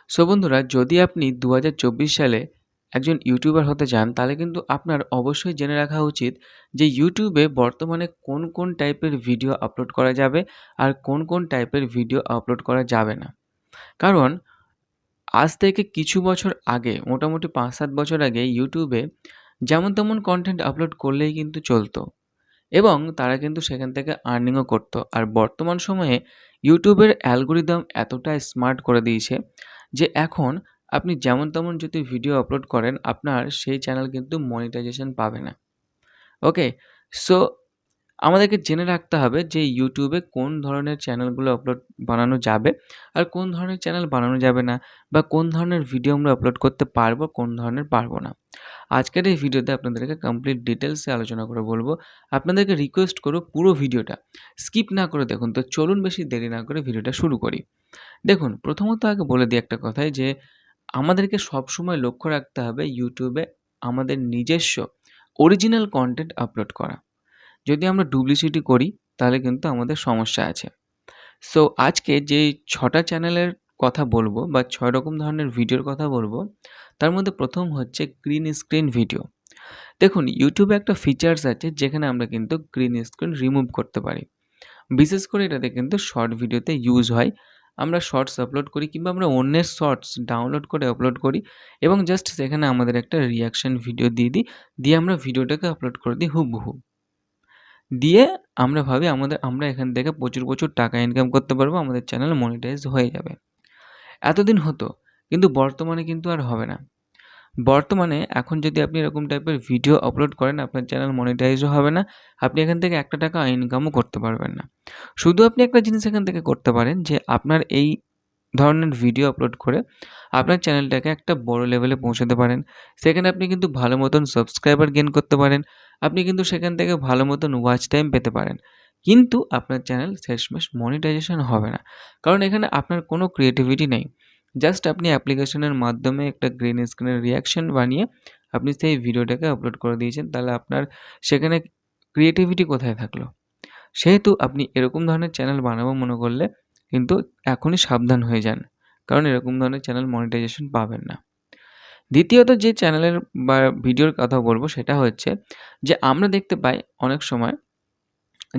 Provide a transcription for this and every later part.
So বন্ধুরা, যদি আপনি ২০২৪ সালে একজন ইউটিউবার হতে চান, তাহলে কিন্তু আপনার অবশ্যই জেনে রাখা উচিত যে ইউটিউবে বর্তমানে কোন টাইপের ভিডিও আপলোড করা যাবে আর কোন টাইপের ভিডিও আপলোড করা যাবে না। কারণ আজ থেকে কিছু বছর আগে, মোটামুটি ৫-৭ বছর আগে ইউটিউবে যেমন তেমন কনটেন্ট আপলোড করলেই কিন্তু চলতো এবং তারা কিন্তু সেখান থেকে আর্নিংও করতো। আর বর্তমান সময়ে ইউটিউবের অ্যালগরিদম এতটাই স্মার্ট করে দিয়েছে যে এখন আপনি যেমন তেমন যদি ভিডিও আপলোড করেন, আপনার সেই চ্যানেল কিন্তু মনিটাইজেশন পাবে না। ওকে? সো আমাদেরকে জেনে রাখতে হবে যে ইউটিউবে কোন ধরনের চ্যানেলগুলো বানানো যাবে আর কোন ধরনের চ্যানেল বানানো যাবে না, বা কোন ধরনের ভিডিও আমরা আপলোড করতে পারবো, কোন ধরনের পারবো না। আজকের এই ভিডিওতে আপনাদেরকে কমপ্লিট ডিটেলসে আলোচনা করে বলবো। আপনাদেরকে রিকোয়েস্ট করব পুরো ভিডিওটা স্কিপ না করে দেখুন। তো চলুন বেশি দেরি না করে ভিডিওটা শুরু করি। দেখুন, প্রথমত আগে বলে দিই একটা কথাই যে আমাদেরকে সবসময় লক্ষ্য রাখতে হবে ইউটিউবে আমাদের নিজস্ব অরিজিনাল কনটেন্ট আপলোড করা। যদি আমরা ডুপ্লিসিটি করি তাহলে কিন্তু আমাদের সমস্যা আছে। সো আজকে যে ৬টা চ্যানেলের কথা বলবো বা ৬ রকম ধরনের ভিডিওর কথা বলবো, তার মধ্যে প্রথম হচ্ছে গ্রিন স্ক্রিন ভিডিও। দেখুন, ইউটিউবে একটা ফিচার্স আছে যেখানে আমরা কিন্তু গ্রিন স্ক্রিন রিমুভ করতে পারি। বিশেষ করে এটাতে কিন্তু শর্ট ভিডিওতে ইউজ হয়। আমরা শর্টস আপলোড করি কিংবা আমরা অন্যের শর্টস ডাউনলোড করে আপলোড করি এবং জাস্ট সেখানে আমাদের একটা রিঅ্যাকশন ভিডিও দিয়ে দিই। দিয়ে আমরা ভিডিওটাকে আপলোড করে দিই হুবহু। দিয়ে আমরা ভাবি আমরা এখান থেকে প্রচুর টাকা ইনকাম করতে পারবো। আমাদের চ্যানেল মনিটাইজ হয়ে যাবে। এতদিন হতো, কিন্তু বর্তমানে কিন্তু আর হবে না। বর্তমানে এখন যদি আপনি এরকম টাইপের ভিডিও আপলোড করেন, আপনার চ্যানেল মনিটাইজও হবে না। আপনি এখান থেকে একটা টাকা ইনকামও করতে পারবেন না। শুধু আপনি একটা জিনিস এখান থেকে করতে পারেন যে আপনার এই ধরনের ভিডিও আপলোড করে আপনার চ্যানেলটাকে একটা বড় লেভেলে পৌঁছাতে পারেন। সেখানে আপনি কিন্তু ভালো মতন সাবস্ক্রাইবার গেইন করতে পারেন। আপনি কিন্তু সেখান থেকে ভালো মতন ওয়াচ টাইম পেতে পারেন। কিন্তু আপনার চ্যানেল শেষমেশ মনিটাইজেশন হবে না। কারণ এখানে আপনার কোনো ক্রিয়েটিভিটি নেই। জাস্ট আপনি অ্যাপ্লিকেশনের মাধ্যমে একটা গ্রিন স্ক্রিনের রিঅ্যাকশন বানিয়ে আপনি সেই ভিডিওটাকে আপলোড করে দিয়েছেন। তাহলে আপনার সেখানে ক্রিয়েটিভিটি কোথায় থাকলো? সেহেতু আপনি এরকম ধরনের চ্যানেল বানাবো মনে করলে কিন্তু এখনই সাবধান হয়ে যান। কারণ এরকম ধরনের চ্যানেল মনিটাইজেশন পাবেন না। দ্বিতীয়ত যে চ্যানেলের বা ভিডিওর কথা বলবো সেটা হচ্ছে যে আমরা দেখতে পাই অনেক সময়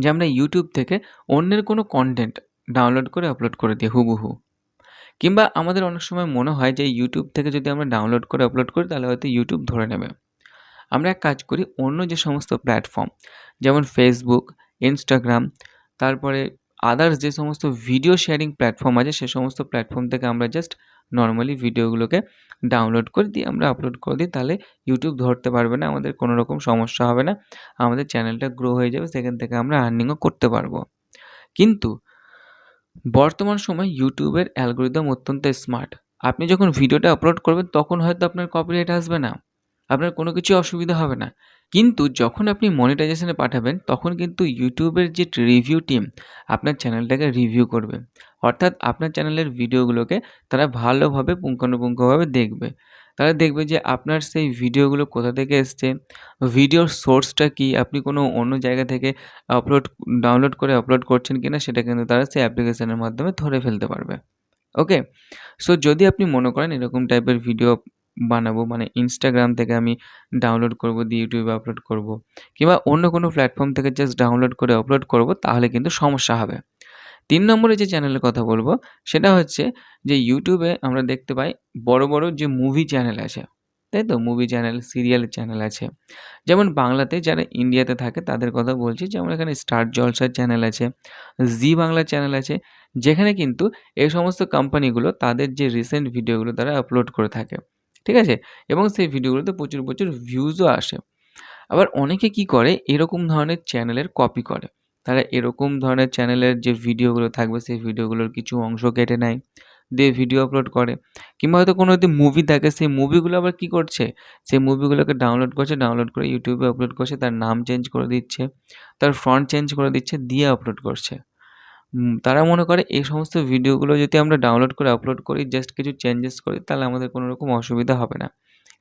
যে আমরা YouTube থেকে অন্যের কোনো কনটেন্ট ডাউনলোড করে আপলোড করে দিই হুবহু। কিংবা আমাদের অনেক সময় মনে হয় যে YouTube থেকে যদি আমরা ডাউনলোড করে আপলোড করি তাহলে হয়তো YouTube ধরে নেবে। আমরা এক কাজ করি, অন্য যে সমস্ত প্ল্যাটফর্ম যেমন Facebook, Instagram, তারপরে আদার্স যে সমস্ত ভিডিও শেয়ারিং প্ল্যাটফর্ম আছে সে সমস্ত প্ল্যাটফর্ম থেকে আমরা জাস্ট নরমালি ভিডিওগুলোকে ডাউনলোড করে দিয়ে আমরা আপলোড করে দিই। তাহলে YouTube ধরতে পারবে না, আমাদের কোনো রকম সমস্যা হবে না। আমাদের চ্যানেলটা গ্রো হয়ে যাবে, সেখান থেকে আমরা আর্নিংও করতে পারবো। কিন্তু বর্তমান সময়ে ইউটিউবের অ্যালগরিদম অত্যন্ত স্মার্ট। আপনি যখন ভিডিওটা আপলোড করবেন তখন হয়তো আপনার কপিরাইট আসবে না। আপনার কোনো কিছু অসুবিধা হবে না। কিন্তু যখন আপনি মনিটাইজেশনে পাঠাবেন তখন কিন্তু ইউটিউবের যে রিভিউ টিম আপনার চ্যানেলটাকে রিভিউ করবে। অর্থাৎ আপনার চ্যানেলের ভিডিওগুলোকে তারা ভালোভাবে পুঙ্খানুপুঙ্খভাবে দেখবে। তারা দেখবে যে আপনার সেই ভিডিওগুলো কোথা থেকে এসছে, ভিডিওর সোর্সটা কী, আপনি কোনো অন্য জায়গা থেকে আপলোড ডাউনলোড করে আপলোড করছেন কিনা সেটা কিন্তু তারা সেই অ্যাপ্লিকেশনের মাধ্যমে ধরে ফেলতে পারবে। ওকে? সো যদি আপনি মনে করেন এরকম টাইপের ভিডিও বানাবো, মানে Instagram থেকে আমি ডাউনলোড করব দিয়ে YouTube এ আপলোড করব কিংবা অন্য কোনো প্ল্যাটফর্ম থেকে জাস্ট ডাউনলোড করে আপলোড করব, তাহলে কিন্তু সমস্যা হবে। ৩ নম্বরে যে চ্যানেলের কথা বলবো সেটা হচ্ছে যে YouTube এ আমরা দেখতে পাই বড় যে মুভি চ্যানেল আছে, তাই তো? মুভি চ্যানেল, সিরিয়ালের চ্যানেল আছে। যেমন বাংলাতে যারা ইন্ডিয়াতে থাকে তাদের কথা বলছি, যেমন এখানে স্টার জলসার চ্যানেল আছে, জি বাংলা চ্যানেল আছে, যেখানে কিন্তু এই সমস্ত কোম্পানিগুলো তাদের যে রিসেন্ট ভিডিওগুলো তারা আপলোড করে থাকে। ঠিক আছে? এবং সেই ভিডিওগুলোতে প্রচুর ভিউজও আসে। আবার অনেকে কি করে এরকম ধরনের চ্যানেলের কপি করে। তারা এরকম ধরনের চ্যানেলের যে ভিডিওগুলো থাকবে সেই ভিডিওগুলোর কিছু অংশ কেটে নেয়, দিয়ে ভিডিও আপলোড করে। কিংবা হয়তো কোনো যদি মুভি থাকে সেই মুভিগুলো আবার কি করছে? সেই মুভিগুলোকে ডাউনলোড করছে, ডাউনলোড করে YouTube এ আপলোড করছে, তার নাম চেঞ্জ করে দিচ্ছে, তার ফন্ট চেঞ্জ করে দিচ্ছে, দিয়ে আপলোড করছে। তারা মনে করে এই সমস্ত ভিডিওগুলো যদি আমরা ডাউনলোড করে আপলোড করি, জাস্ট কিছু চেঞ্জেস করি, তাহলে আমাদের কোনো রকম অসুবিধা হবে না।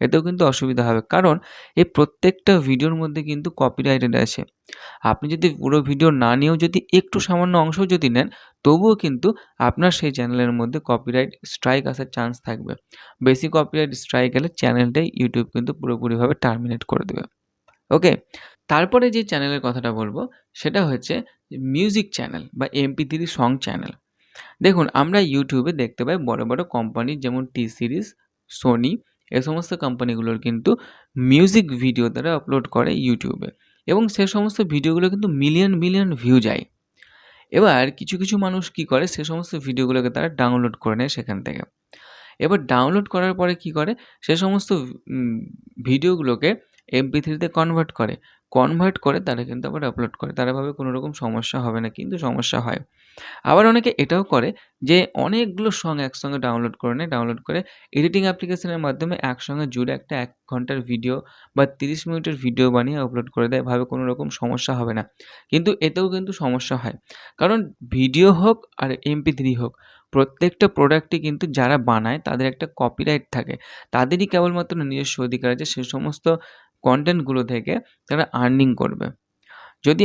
এতেও কিন্তু অসুবিধা হবে। কারণ এই প্রত্যেকটা ভিডিওর মধ্যে কিন্তু কপিরাইটেড আছে। আপনি যদি পুরো ভিডিও না নিয়েও যদি একটু সামান্য অংশও যদি নেন, তবুও কিন্তু আপনার সেই চ্যানেলের মধ্যে কপিরাইট স্ট্রাইক আসার চান্স থাকবে। বেশি কপিরাইট স্ট্রাইক এলে চ্যানেলটাই YouTube কিন্তু পুরোপুরিভাবে টার্মিনেট করে দেবে। ওকে? তারপরে যে চ্যানেলের কথাটা বলবো সেটা হচ্ছে মিউজিক চ্যানেল বা MP3 সং চ্যানেল। দেখুন আমরা YouTube এ দেখতে পাই বড়, বড় কোম্পানি যেমন T-Series, Sony এ সমস্ত কোম্পানিগুলোর কিন্তু মিউজিক ভিডিও তারা আপলোড করে YouTube এ এবং সে সমস্ত ভিডিওগুলো কিন্তু মিলিয়ন, মিলিয়ন ভিউ যায়। এবার কিছু, কিছু মানুষ কি করে সে সমস্ত ভিডিওগুলোকে তারা ডাউনলোড করে নেয় সেখান থেকে। এবার ডাউনলোড করার পরে কি করে সে সমস্ত ভিডিওগুলোকে MP3 তে কনভার্ট করে। কনভার্ট করে তারা কিন্তু আবার আপলোড করে। তারা ভাবে কোনো রকম সমস্যা হবে না, কিন্তু সমস্যা হয়। আবার অনেকে এটাও করে যে অনেকগুলো সং একসঙ্গে ডাউনলোড করে নেয়। ডাউনলোড করে এডিটিং অ্যাপ্লিকেশনের মাধ্যমে একসঙ্গে জুড়ে একটা ১ ঘন্টার ভিডিও বা ৩০ মিনিটের ভিডিও বানিয়ে আপলোড করে দেয়। ভাবে কোনো রকম সমস্যা হবে না। কিন্তু এতেও কিন্তু সমস্যা হয়। কারণ ভিডিও হোক আর MP3 হোক, প্রত্যেকটা প্রোডাক্টই কিন্তু যারা বানায় তাদের একটা কপিরাইট থাকে। তাদেরই কেবলমাত্র নিজস্ব অধিকার আছে সে সমস্ত কনটেন্টগুলো থেকে তারা আর্নিং করবে। যদি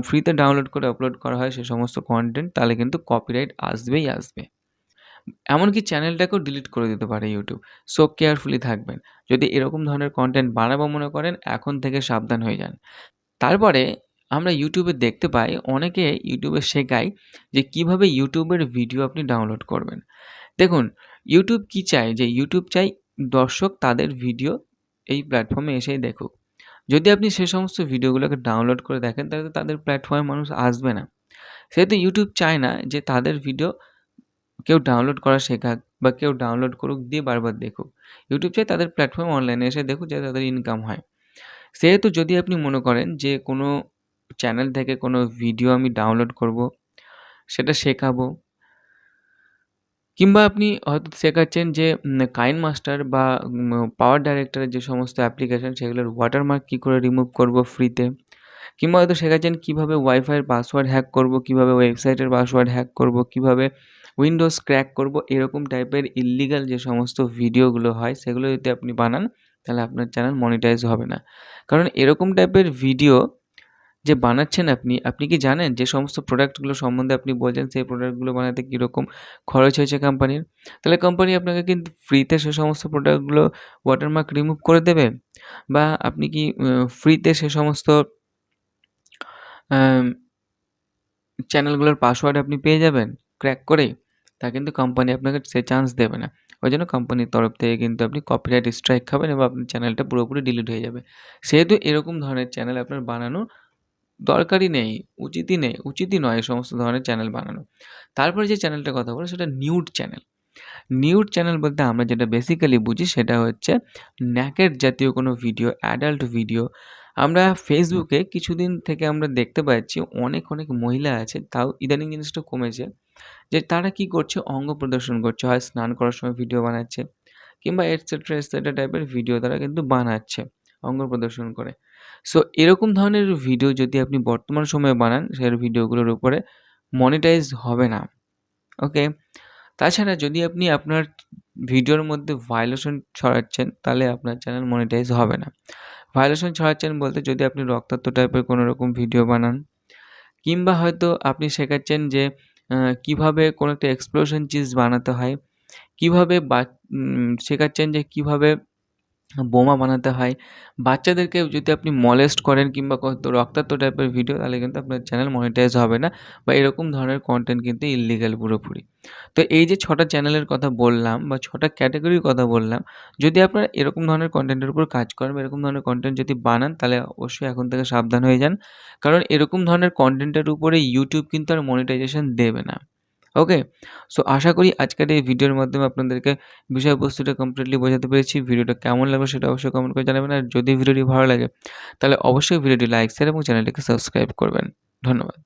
ফ্রিতে ডাউনলোড করে আপলোড করা হয় সে সমস্ত কনটেন্ট তাহলে কিন্তু কপিরাইট আসবেই আসবে। এমনকি চ্যানেলটাকেও ডিলিট করে দিতে পারে YouTube। সো কেয়ারফুলি থাকবেন। যদি এরকম ধরনের কনটেন্ট বানাবো মনে করেন এখন থেকে সাবধান হয়ে যান। তারপরে আমরা YouTube এ দেখতে পাই অনেকে YouTube এ শেখায় যে কিভাবে YouTube এর ভিডিও আপনি ডাউনলোড করবেন। দেখুন YouTube কি চায় যে YouTube চায় দর্শক তাদের ভিডিও এই প্ল্যাটফর্মে এসেই দেখুক। যদি আপনি সে সমস্ত ভিডিওগুলোকে ডাউনলোড করে দেখেন তাহলে তো তাদের প্ল্যাটফর্মে মানুষ আসবে না। সেহেতু YouTube চায় না যে তাদের ভিডিও কেউ ডাউনলোড করা শেখাক বা কেউ ডাউনলোড করুক দিয়ে বারবার দেখুক। YouTube চায় তাদের প্ল্যাটফর্মে অনলাইনে এসে দেখুক যাতে তাদের ইনকাম হয়। সেহেতু যদি আপনি মনে করেন যে কোনো চ্যানেল থেকে কোনো ভিডিও আমি ডাউনলোড করব, সেটা শেখাবো কিংবা আপনি হয়তো শেখাচ্ছেন যে কাইনমাস্টার বা পাওয়ার ডাইরেক্টরের যে সমস্ত অ্যাপ্লিকেশন সেগুলোর ওয়াটারমার্ক কী করে রিমুভ করব ফ্রিতে। কিংবা হয়তো শেখাচ্ছেন কীভাবে ওয়াইফাইয়ের পাসওয়ার্ড হ্যাক করব, কীভাবে ওয়েবসাইটের পাসওয়ার্ড হ্যাক করব, কীভাবে উইন্ডোজ ক্র্যাক করব। এরকম টাইপের ইল্লিগাল যে সমস্ত ভিডিওগুলো হয় সেগুলো যদি আপনি বানান তাহলে আপনার চ্যানেল মনিটাইজ হবে না। কারণ এরকম টাইপের ভিডিও যে বানাচ্ছেন আপনি কি জানেন যে সমস্ত প্রোডাক্টগুলো সম্বন্ধে আপনি বলছেন সেই প্রোডাক্টগুলো বানাতে কীরকম খরচ হয়েছে কোম্পানির? তাহলে কোম্পানি আপনাকে কিন্তু ফ্রিতে সে সমস্ত প্রোডাক্টগুলো ওয়াটারমার্ক রিমুভ করে দেবে? বা আপনি কি ফ্রিতে সে সমস্ত আম চ্যানেলগুলোর পাসওয়ার্ড আপনি পেয়ে যাবেন ক্র্যাক করে? তা কিন্তু কোম্পানি আপনাকে সে চান্স দেবে না। ওইজন্য কোম্পানির তরফ থেকে কিন্তু আপনি কপিরাইট স্ট্রাইক খাবেন এবং আপনার চ্যানেলটা পুরোপুরি ডিলিট হয়ে যাবে। সেহেতু এরকম ধরনের চ্যানেল আপনার বানানোর দরকারই নেই, উচিতই নয় এই সমস্ত ধরনের চ্যানেল বানানো। তারপরে যে চ্যানেলটার কথা বলবো সেটা নিউড চ্যানেল। নিউড চ্যানেল বলতে আমরা যেটা বেসিক্যালি বুঝি সেটা হচ্ছে ন্যাকেড জাতীয় কোনো ভিডিও, অ্যাডাল্ট ভিডিও। আমরা ফেসবুকে কিছুদিন থেকে আমরা দেখতে পাচ্ছি অনেক, অনেক মহিলা আছে, তাও ইদানিং জিনিসটা কমেছে, যে তারা কি করছে অঙ্গ প্রদর্শন করছে। হয় স্নান করার সময় ভিডিও বানাচ্ছে কিংবা এটসেট্রা, এটসেট্রা টাইপের ভিডিও তারা কিন্তু বানাচ্ছে অঙ্গ প্রদর্শন করে। সো এরকম ধরনের ভিডিও যদি আপনি বর্তমান সময়ে বানান, সেই ভিডিওগুলোর উপরে মনিটাইজ হবে না। ওকে? তাছাড়া যদি আপনি আপনার ভিডিওর মধ্যে ভায়োলেশন ছড়াচ্ছেন, তাহলে আপনার চ্যানেল মনিটাইজ হবে না। ভায়োলেশন ছড়াচ্ছেন বলতে যদি আপনি রক্তাক্ত টাইপের কোনো রকম ভিডিও বানান কিংবা হয়তো আপনি শেখাচ্ছেন যে কীভাবে কোনো একটা এক্সপ্লোশন চিজ বানাতে হয়, কীভাবে শেখাচ্ছেন যে কীভাবে বোমা বানাতে হয়। বাচ্চাদেরকে যদি আপনি মলেস্ট করেন কিংবা রক্তাক্ত টাইপের ভিডিও তাহলে কিন্তু আপনার চ্যানেল মনিটাইজ হবে না বা এরকম ধরনের কনটেন্ট কিন্তু ইল্লিগাল পুরোপুরি। তো এই যে ৬টা চ্যানেলের কথা বললাম বা ৬টা ক্যাটেগরির কথা বললাম, যদি আপনারা এরকম ধরনের কনটেন্টের উপর কাজ করেন বা এরকম ধরনের কনটেন্ট যদি বানান তাহলে অবশ্যই এখন থেকে সাবধান হয়ে যান। কারণ এরকম ধরনের কনটেন্টের উপরে YouTube কিন্তু আর মনিটাইজেশন দেবে না। ওকে? সো আশা করি আজকের এই ভিডিওর মাধ্যমে আপনাদেরকে বিষয়বস্তুটা কমপ্লিটলি বোঝাতে পেরেছি। ভিডিওটা কেমন লাগলো সেটা অবশ্যই কমেন্ট করে জানাবেন। আর যদি ভিডিওটি ভালো লাগে তাহলে অবশ্যই ভিডিওটি লাইক, শেয়ার এবং চ্যানেলটিকে সাবস্ক্রাইব করবেন। ধন্যবাদ।